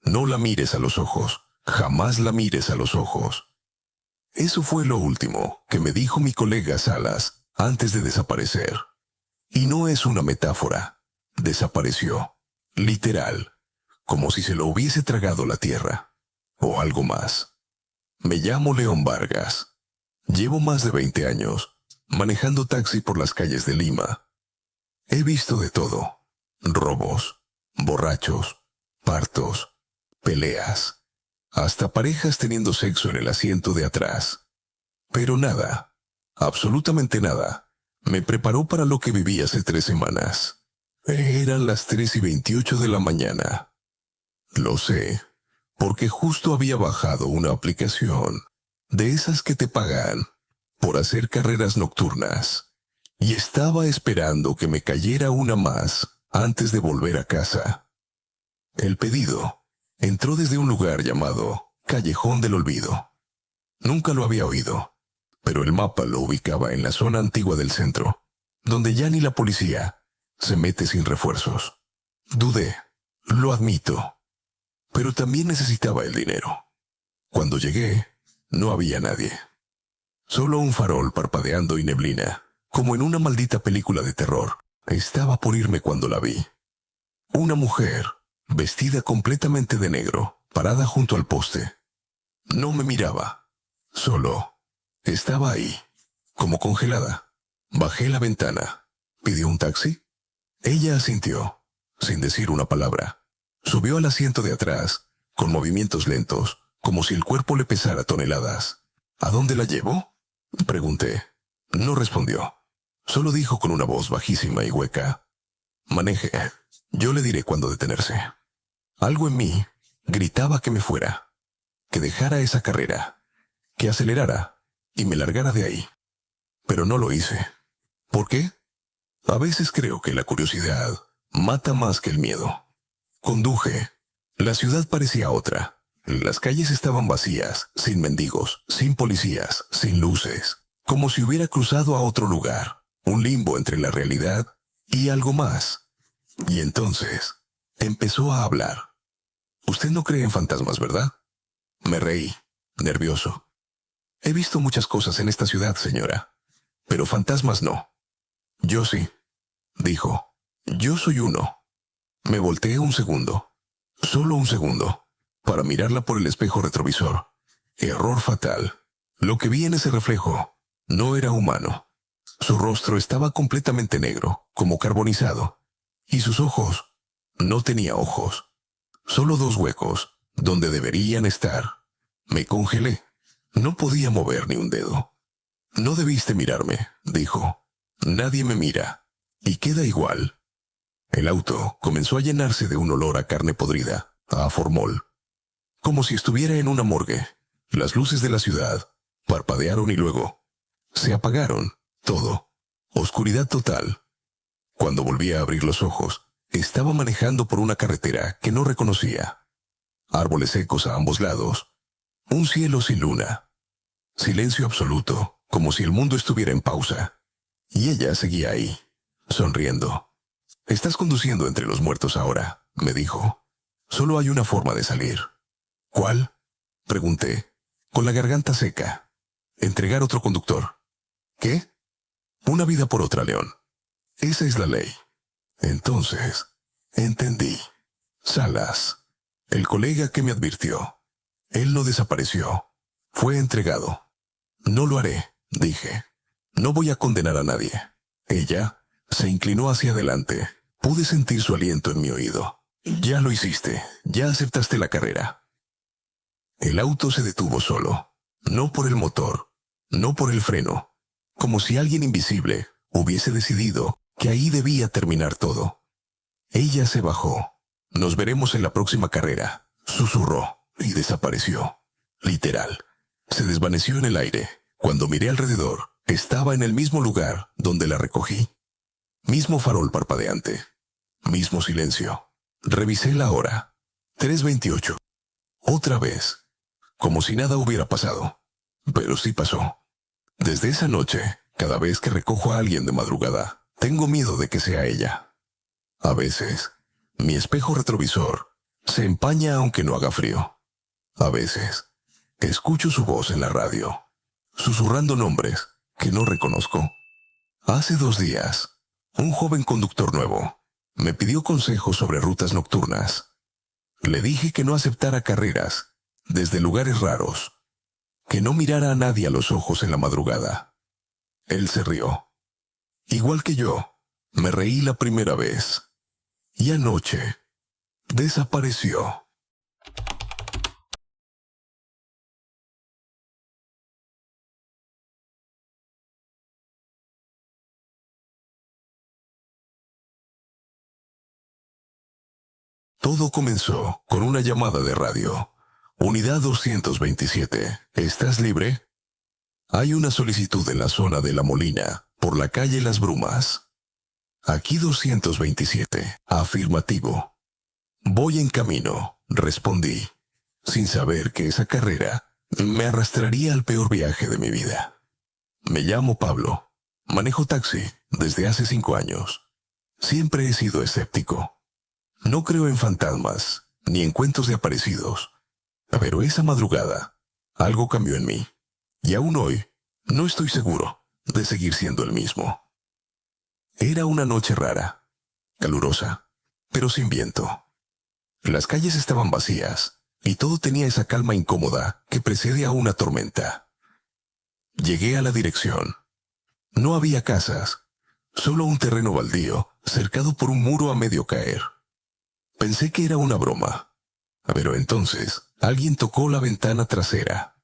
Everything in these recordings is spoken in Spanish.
No la mires a los ojos. Jamás la mires a los ojos. Eso fue lo último que me dijo mi colega Salas antes de desaparecer. Y no es una metáfora. Desapareció. Literal. Como si se lo hubiese tragado la tierra. O algo más. Me llamo León Vargas. Llevo más de 20 años manejando taxi por las calles de Lima. He visto de todo. Robos, borrachos, partos, peleas, hasta parejas teniendo sexo en el asiento de atrás. Pero nada, absolutamente nada, me preparó para lo que viví hace 3 semanas. Eran las 3:28 de la mañana. Lo sé, porque justo había bajado una aplicación de esas que te pagan por hacer carreras nocturnas, y estaba esperando que me cayera una más antes de volver a casa. El pedido entró desde un lugar llamado Callejón del Olvido. Nunca lo había oído, pero el mapa lo ubicaba en la zona antigua del centro, donde ya ni la policía se mete sin refuerzos. Dudé, lo admito, pero también necesitaba el dinero. Cuando llegué, no había nadie. Solo un farol parpadeando y neblina, como en una maldita película de terror. Estaba por irme cuando la vi. Una mujer, vestida completamente de negro, parada junto al poste. No me miraba. Solo estaba ahí, como congelada. Bajé la ventana. ¿Pidió un taxi? Ella asintió, sin decir una palabra. Subió al asiento de atrás, con movimientos lentos, como si el cuerpo le pesara toneladas. ¿A dónde la llevo?, pregunté. No respondió. Solo dijo con una voz bajísima y hueca: maneje. Yo le diré cuándo detenerse. Algo en mí gritaba que me fuera, que dejara esa carrera, que acelerara y me largara de ahí. Pero no lo hice. ¿Por qué? A veces creo que la curiosidad mata más que el miedo. Conduje. La ciudad parecía otra. Las calles estaban vacías, sin mendigos, sin policías, sin luces, como si hubiera cruzado a otro lugar, un limbo entre la realidad y algo más. Y entonces empezó a hablar. Usted no cree en fantasmas, ¿verdad? Me reí, nervioso. He visto muchas cosas en esta ciudad, señora, pero fantasmas no. Yo sí, dijo. Yo soy uno. Me volteé un segundo, solo un segundo, para mirarla por el espejo retrovisor. Error fatal. Lo que vi en ese reflejo no era humano. Su rostro estaba completamente negro, como carbonizado, y sus ojos no tenía ojos, solo 2 huecos donde deberían estar. Me congelé. No podía mover ni un dedo. No debiste mirarme, dijo. Nadie me mira, y queda igual. El auto comenzó a llenarse de un olor a carne podrida, a formol, como si estuviera en una morgue. Las luces de la ciudad parpadearon y luego se apagaron. Todo. Oscuridad total. Cuando volví a abrir los ojos, estaba manejando por una carretera que no reconocía. Árboles secos a ambos lados. Un cielo sin luna. Silencio absoluto, como si el mundo estuviera en pausa. Y ella seguía ahí, sonriendo. «Estás conduciendo entre los muertos ahora», me dijo. «Solo hay una forma de salir». «¿Cuál?», pregunté, con la garganta seca. «Entregar otro conductor». «¿Qué?». «Una vida por otra, León. Esa es la ley». Entonces, entendí. Salas, el colega que me advirtió. Él no desapareció. Fue entregado. «No lo haré», dije. «No voy a condenar a nadie». Ella se inclinó hacia adelante. Pude sentir su aliento en mi oído. «Ya lo hiciste. Ya aceptaste la carrera». El auto se detuvo solo. No por el motor, no por el freno. Como si alguien invisible hubiese decidido que ahí debía terminar todo. Ella se bajó. «Nos veremos en la próxima carrera», susurró, y desapareció. Literal. Se desvaneció en el aire. Cuando miré alrededor, estaba en el mismo lugar donde la recogí. Mismo farol parpadeante. Mismo silencio. Revisé la hora. 3:28. Otra vez. Como si nada hubiera pasado. Pero sí pasó. Desde esa noche, cada vez que recojo a alguien de madrugada, tengo miedo de que sea ella. A veces, mi espejo retrovisor Se empaña aunque no haga frío. A veces, escucho su voz en la radio, susurrando nombres que no reconozco. Hace 2 días, un joven conductor nuevo me pidió consejos sobre rutas nocturnas. Le dije que no aceptara carreras desde lugares raros, que no mirara a nadie a los ojos en la madrugada. Él se rió. Igual que yo, me reí la primera vez. Y anoche, desapareció. Todo comenzó con una llamada de radio. Unidad 227. ¿Estás libre? Hay una solicitud en la zona de La Molina, por la calle Las Brumas. Aquí 227. Afirmativo. Voy en camino, respondí, sin saber que esa carrera me arrastraría al peor viaje de mi vida. Me llamo Pablo. Manejo taxi desde hace 5 años. Siempre he sido escéptico. No creo en fantasmas, ni en cuentos de aparecidos. Pero esa madrugada, algo cambió en mí. Y aún hoy, no estoy seguro de seguir siendo el mismo. Era una noche rara, calurosa, pero sin viento. Las calles estaban vacías, y todo tenía esa calma incómoda que precede a una tormenta. Llegué a la dirección. No había casas, solo un terreno baldío, cercado por un muro a medio caer. Pensé que era una broma, pero entonces alguien tocó la ventana trasera.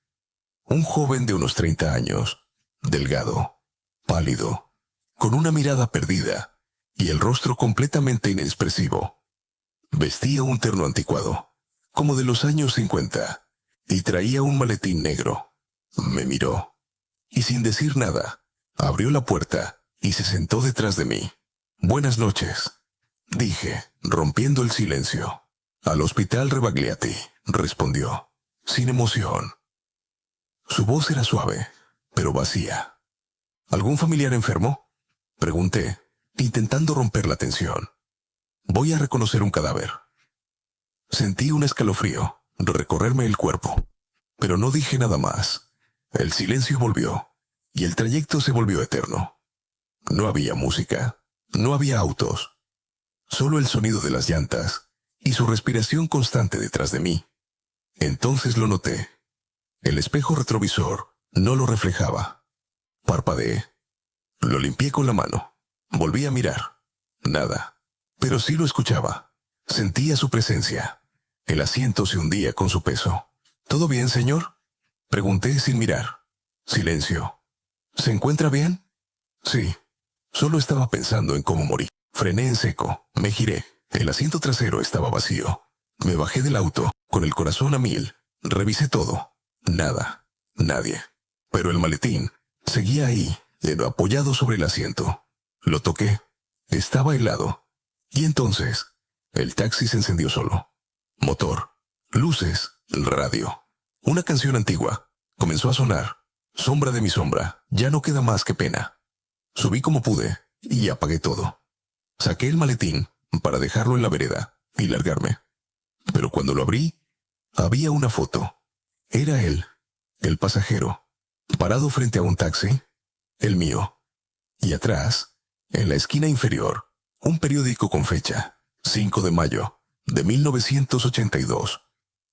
Un joven de unos 30 años, delgado, pálido, con una mirada perdida y el rostro completamente inexpresivo. Vestía un terno anticuado, como de los años 50, y traía un maletín negro. Me miró, y sin decir nada, abrió la puerta y se sentó detrás de mí. «Buenas noches», dije, rompiendo el silencio. «Al Hospital Rebagliati», respondió, sin emoción. Su voz era suave, pero vacía. «¿Algún familiar enfermo?», pregunté, intentando romper la tensión. «Voy a reconocer un cadáver». Sentí un escalofrío recorrerme el cuerpo, pero no dije nada más. El silencio volvió, y el trayecto se volvió eterno. No había música, no había autos, solo el sonido de las llantas y su respiración constante detrás de mí. Entonces lo noté. El espejo retrovisor no lo reflejaba. Parpadeé. Lo limpié con la mano. Volví a mirar. Nada. Pero sí lo escuchaba. Sentía su presencia. El asiento se hundía con su peso. «¿Todo bien, señor?», pregunté sin mirar. Silencio. «¿Se encuentra bien?». «Sí». Solo estaba pensando en cómo morí. Frené en seco. Me giré. El asiento trasero estaba vacío. Me bajé del auto, con el corazón a 1000. Revisé todo. Nada. Nadie. Pero el maletín seguía ahí, apoyado sobre el asiento. Lo toqué. Estaba helado. Y entonces, el taxi se encendió solo. Motor, luces, radio. Una canción antigua comenzó a sonar. «Sombra de mi sombra, ya no queda más que pena». Subí como pude y apagué todo. Saqué el maletín para dejarlo en la vereda y largarme. Pero cuando lo abrí, había una foto. Era él, el pasajero, parado frente a un taxi, el mío. Y atrás, en la esquina inferior, un periódico con fecha, 5 de mayo, de 1982.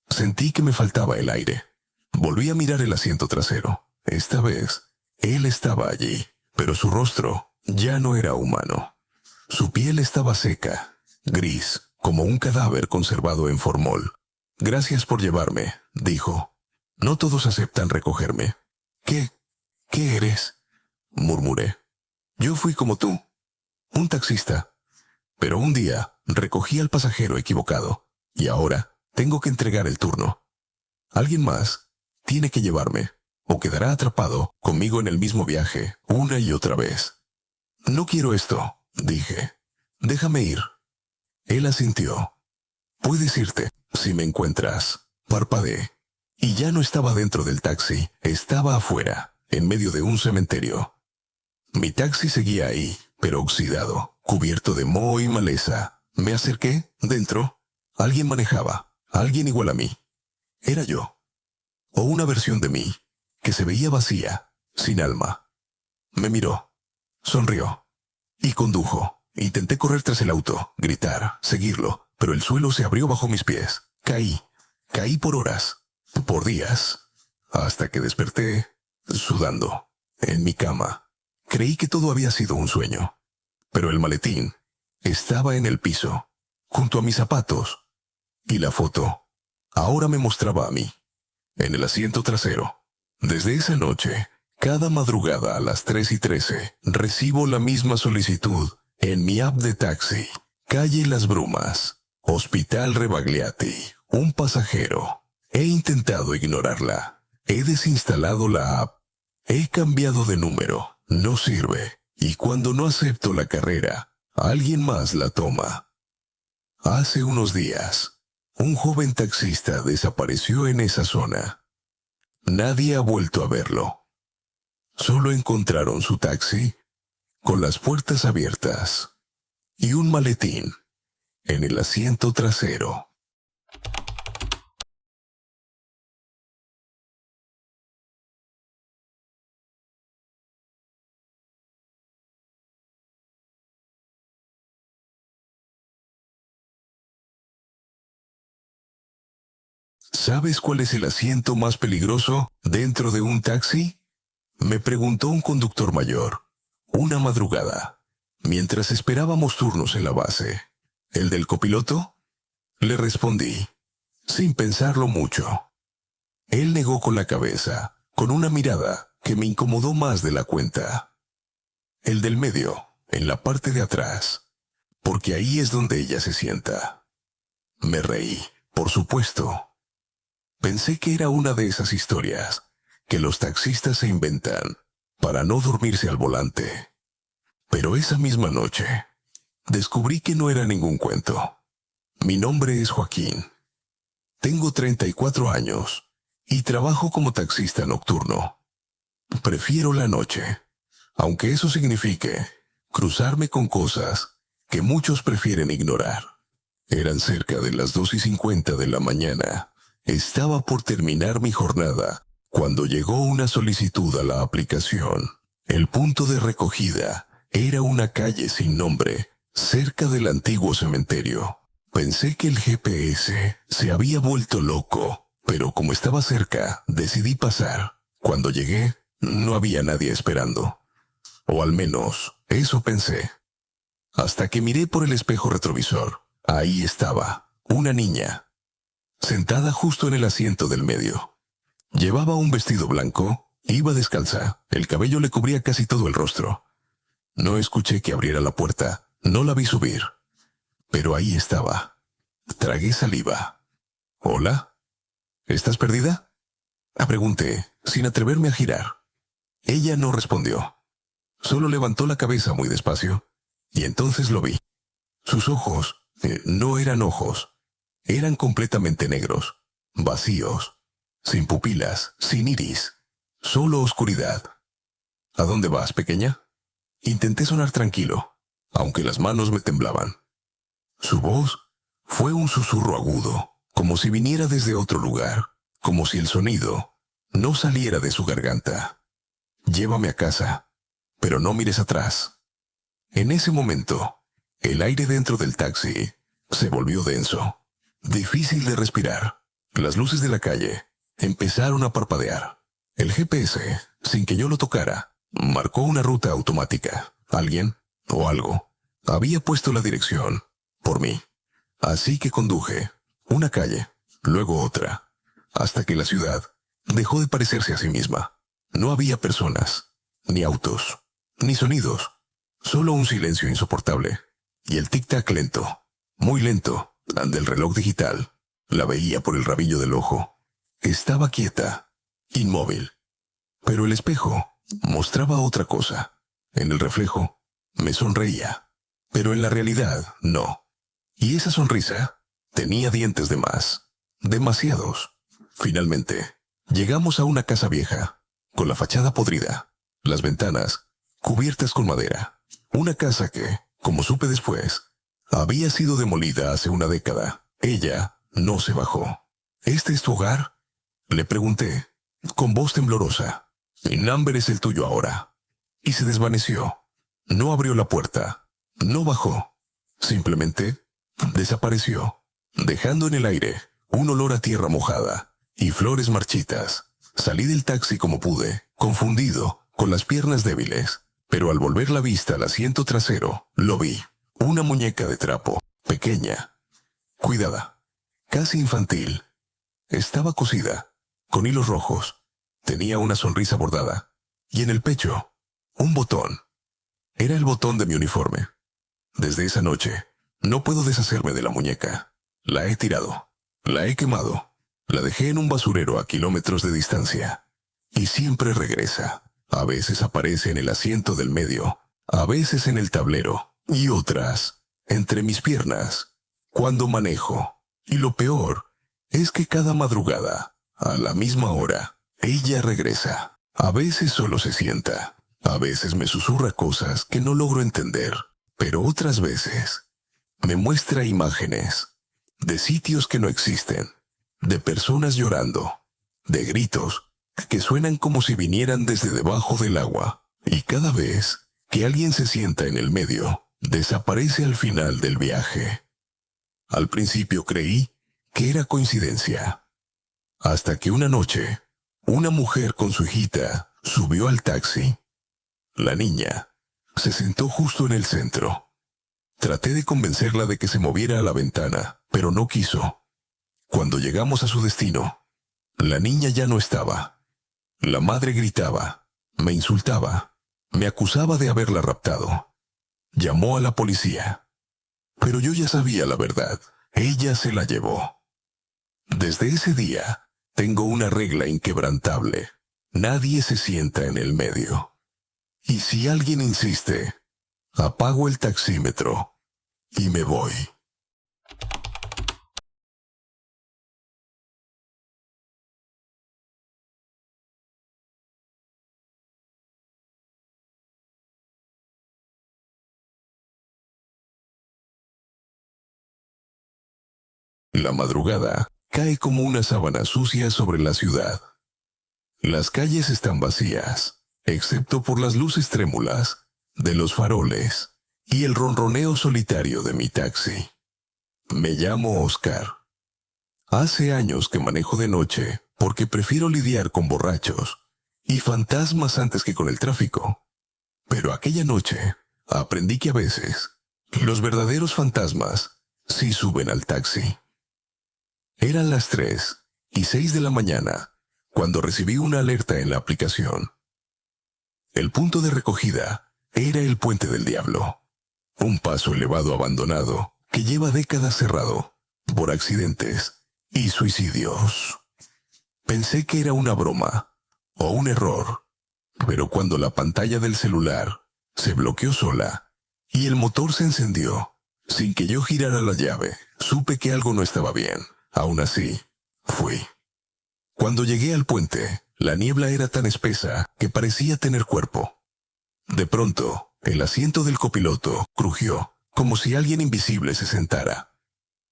Sentí que me faltaba el aire. Volví a mirar el asiento trasero. Esta vez, él estaba allí, pero su rostro ya no era humano. Su piel estaba seca, gris, como un cadáver conservado en formol. «Gracias por llevarme», dijo. «No todos aceptan recogerme». «¿Qué eres?», murmuré. «Yo fui como tú, un taxista. Pero un día recogí al pasajero equivocado, y ahora tengo que entregar el turno. Alguien más tiene que llevarme, o quedará atrapado conmigo en el mismo viaje una y otra vez». «No quiero esto», dije. «Déjame ir». Él asintió. «Puedes irte si me encuentras», parpadeé. Y ya no estaba dentro del taxi, estaba afuera, en medio de un cementerio. Mi taxi seguía ahí, pero oxidado, cubierto de moho y maleza. Me acerqué, dentro. Alguien manejaba, alguien igual a mí. Era yo. O una versión de mí, que se veía vacía, sin alma. Me miró, sonrió y condujo. Intenté correr tras el auto, gritar, seguirlo, pero el suelo se abrió bajo mis pies. Caí por horas, por días, hasta que desperté, sudando, en mi cama. Creí que todo había sido un sueño, pero el maletín estaba en el piso, junto a mis zapatos, y la foto ahora me mostraba a mí, en el asiento trasero. Desde esa noche, cada madrugada a las 3:13, recibo la misma solicitud en mi app de taxi. Calle Las Brumas, Hospital Rebagliati, un pasajero. He intentado ignorarla. He desinstalado la app. He cambiado de número. No sirve. Y cuando no acepto la carrera, alguien más la toma. Hace unos días, un joven taxista desapareció en esa zona. Nadie ha vuelto a verlo. Solo encontraron su taxi con las puertas abiertas y un maletín en el asiento trasero. ¿Sabes cuál es el asiento más peligroso dentro de un taxi? Me preguntó un conductor mayor, una madrugada, mientras esperábamos turnos en la base. ¿El del copiloto? Le respondí, sin pensarlo mucho. Él negó con la cabeza, con una mirada que me incomodó más de la cuenta. El del medio, en la parte de atrás, porque ahí es donde ella se sienta. Me reí, por supuesto. Pensé que era una de esas historias que los taxistas se inventan para no dormirse al volante. Pero esa misma noche, descubrí que no era ningún cuento. Mi nombre es Joaquín. Tengo 34 años y trabajo como taxista nocturno. Prefiero la noche, aunque eso signifique cruzarme con cosas que muchos prefieren ignorar. Eran cerca de las 2:50 de la mañana. Estaba por terminar mi jornada cuando llegó una solicitud a la aplicación. El punto de recogida era una calle sin nombre, cerca del antiguo cementerio. Pensé que el GPS se había vuelto loco, pero como estaba cerca, decidí pasar. Cuando llegué, no había nadie esperando. O al menos, eso pensé. Hasta que miré por el espejo retrovisor. Ahí estaba, una niña, sentada justo en el asiento del medio. Llevaba un vestido blanco, iba descalza, el cabello le cubría casi todo el rostro. No escuché que abriera la puerta, no la vi subir. Pero ahí estaba. Tragué saliva. ¿Hola? ¿Estás perdida? Pregunté, sin atreverme a girar. Ella no respondió. Solo levantó la cabeza muy despacio, y entonces lo vi. Sus ojos no eran ojos. Eran completamente negros, vacíos, sin pupilas, sin iris, solo oscuridad. ¿A dónde vas, pequeña? Intenté sonar tranquilo, aunque las manos me temblaban. Su voz fue un susurro agudo, como si viniera desde otro lugar, como si el sonido no saliera de su garganta. Llévame a casa, pero no mires atrás. En ese momento, el aire dentro del taxi se volvió denso, difícil de respirar. Las luces de la calle empezaron a parpadear. El GPS, sin que yo lo tocara, marcó una ruta automática. Alguien, o algo, había puesto la dirección por mí. Así que conduje una calle, luego otra, hasta que la ciudad dejó de parecerse a sí misma. No había personas, ni autos, ni sonidos, solo un silencio insoportable. Y el tic-tac lento, muy lento, del reloj digital. La veía por el rabillo del ojo. Estaba quieta, inmóvil. Pero el espejo mostraba otra cosa. En el reflejo me sonreía, pero en la realidad no. Y esa sonrisa tenía dientes de más, demasiados. Finalmente, llegamos a una casa vieja, con la fachada podrida, las ventanas cubiertas con madera. Una casa que, como supe después, había sido demolida hace una década. Ella no se bajó. ¿Este es tu hogar?, le pregunté, con voz temblorosa. Mi number es el tuyo ahora. Y se desvaneció. No abrió la puerta. No bajó. Simplemente desapareció, dejando en el aire un olor a tierra mojada y flores marchitas. Salí del taxi como pude, confundido, con las piernas débiles, pero al volver la vista al asiento trasero, lo vi. Una muñeca de trapo, pequeña, cuidada, casi infantil. Estaba cosida, con hilos rojos. Tenía una sonrisa bordada, y en el pecho, un botón. Era el botón de mi uniforme. Desde esa noche, no puedo deshacerme de la muñeca. La he tirado, la he quemado, la dejé en un basurero a kilómetros de distancia. Y siempre regresa. A veces aparece en el asiento del medio, a veces en el tablero, y otras, entre mis piernas, cuando manejo. Y lo peor es que cada madrugada, a la misma hora, ella regresa. A veces solo se sienta, a veces me susurra cosas que no logro entender, pero otras veces me muestra imágenes de sitios que no existen, de personas llorando, de gritos que suenan como si vinieran desde debajo del agua, y cada vez que alguien se sienta en el medio, desaparece al final del viaje. Al principio creí que era coincidencia, hasta que una noche, una mujer con su hijita subió al taxi. La niña se sentó justo en el centro. Traté de convencerla de que se moviera a la ventana, pero no quiso. Cuando llegamos a su destino, la niña ya no estaba. La madre gritaba, me insultaba, me acusaba de haberla raptado. Llamó a la policía. Pero yo ya sabía la verdad. Ella se la llevó. Desde ese día, tengo una regla inquebrantable. Nadie se sienta en el medio. Y si alguien insiste, apago el taxímetro y me voy. La madrugada cae como una sábana sucia sobre la ciudad. Las calles están vacías, excepto por las luces trémulas de los faroles y el ronroneo solitario de mi taxi. Me llamo Oscar. Hace años que manejo de noche porque prefiero lidiar con borrachos y fantasmas antes que con el tráfico. Pero aquella noche aprendí que a veces los verdaderos fantasmas sí suben al taxi. Eran las 3:06 de la mañana cuando recibí una alerta en la aplicación. El punto de recogida era el Puente del Diablo, un paso elevado abandonado que lleva décadas cerrado por accidentes y suicidios. Pensé que era una broma o un error, pero cuando la pantalla del celular se bloqueó sola y el motor se encendió sin que yo girara la llave, supe que algo no estaba bien. Aún así, fui. Cuando llegué al puente, la niebla era tan espesa que parecía tener cuerpo. De pronto, el asiento del copiloto crujió, como si alguien invisible se sentara.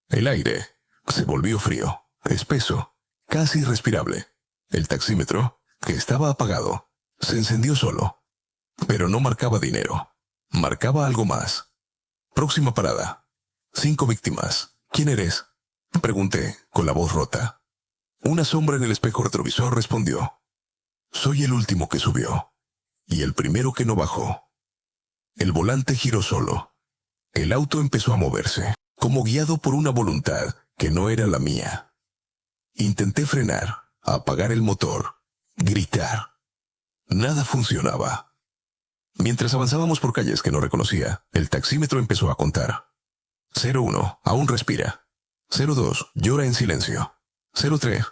El aire se volvió frío, espeso, casi irrespirable. El taxímetro, que estaba apagado, se encendió solo. Pero no marcaba dinero. Marcaba algo más. Próxima parada. 5 víctimas. ¿Quién eres?, pregunté, con la voz rota. Una sombra en el espejo retrovisor respondió. Soy el último que subió. Y el primero que no bajó. El volante giró solo. El auto empezó a moverse, como guiado por una voluntad que no era la mía. Intenté frenar, apagar el motor, gritar. Nada funcionaba. Mientras avanzábamos por calles que no reconocía, el taxímetro empezó a contar. 01, aún respira. 02, llora en silencio. 03,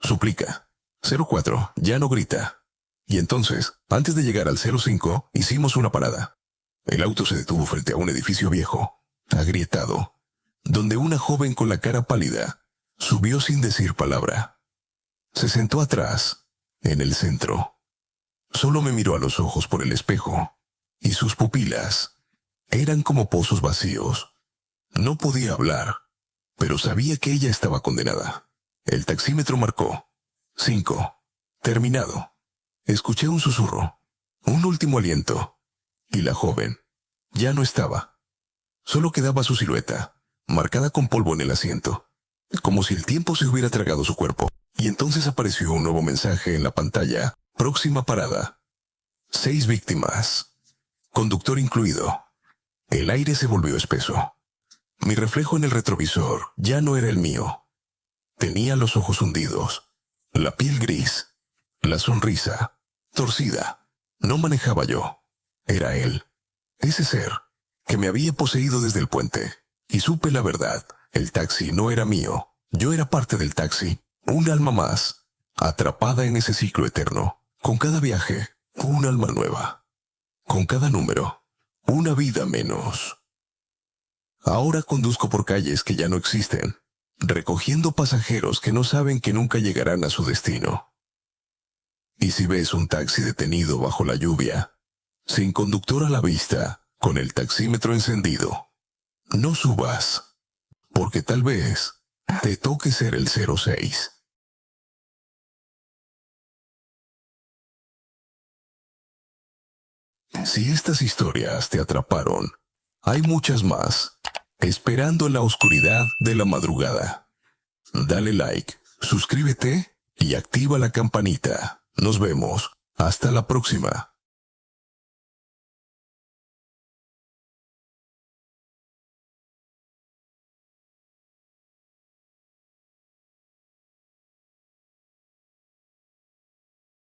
suplica. 04, ya no grita. Y entonces, antes de llegar al 05, hicimos una parada. El auto se detuvo frente a un edificio viejo, agrietado, donde una joven con la cara pálida subió sin decir palabra. Se sentó atrás, en el centro. Solo me miró a los ojos por el espejo, y sus pupilas eran como pozos vacíos. No podía hablar, pero sabía que ella estaba condenada. El taxímetro marcó 5. Terminado. Escuché un susurro, un último aliento, y la joven ya no estaba. Solo quedaba su silueta, marcada con polvo en el asiento, como si el tiempo se hubiera tragado su cuerpo. Y entonces apareció un nuevo mensaje en la pantalla. Próxima parada. 6 víctimas. Conductor incluido. El aire se volvió espeso. Mi reflejo en el retrovisor ya no era el mío. Tenía los ojos hundidos, la piel gris, la sonrisa torcida. No manejaba yo. Era él. Ese ser que me había poseído desde el puente. Y supe la verdad. El taxi no era mío. Yo era parte del taxi. Un alma más, atrapada en ese ciclo eterno. Con cada viaje, un alma nueva. Con cada número, una vida menos. Ahora conduzco por calles que ya no existen, recogiendo pasajeros que no saben que nunca llegarán a su destino. Y si ves un taxi detenido bajo la lluvia, sin conductor a la vista, con el taxímetro encendido, no subas, porque tal vez te toque ser el 06. Si estas historias te atraparon, hay muchas más, esperando en la oscuridad de la madrugada. Dale like, suscríbete y activa la campanita. Nos vemos. Hasta la próxima.